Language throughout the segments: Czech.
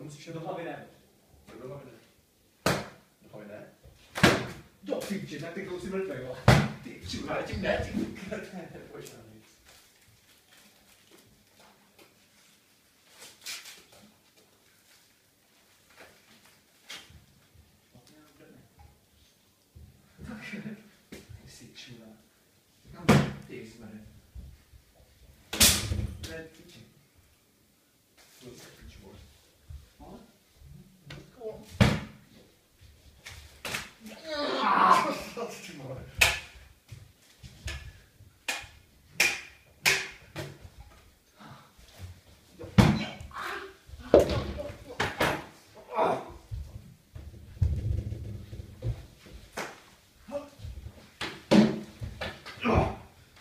musíš Do hlavy ne. Do hlavy ne. Do hlavy ne? Do piče, tak ty kousy mrtvej, jo. Ty čurva, tím ne, ty krtne, pojď na nic. Ty jsi čurva. Ty smrde. Ne, piče. To se pič, vole. No? Ty vole.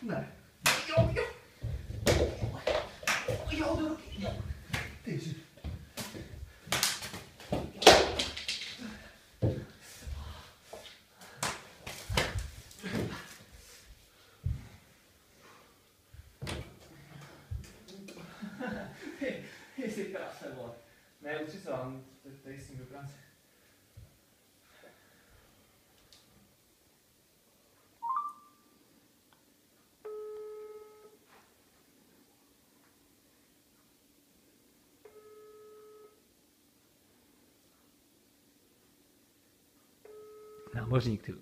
Ne. Jo, do ruky, jo. Ty jsi... Ty jsi krásné, vole. Ne, utři se vám, tady s tím do práce. Námořník, ty.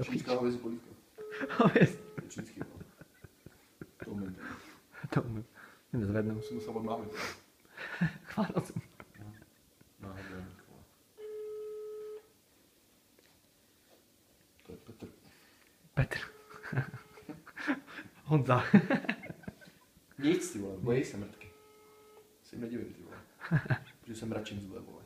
Čínská hovězí polívka. Hověz. Čínský, no. To umím. To umím. Mě nezvednu. Jsem musel od mámy. Chválil jsem. No, nevím. To je Petr. Petr. Honza. Nic, ty vole, bojí se mrtky. Si jim nedivím, ty vole. Protože jsem račím zle, vole.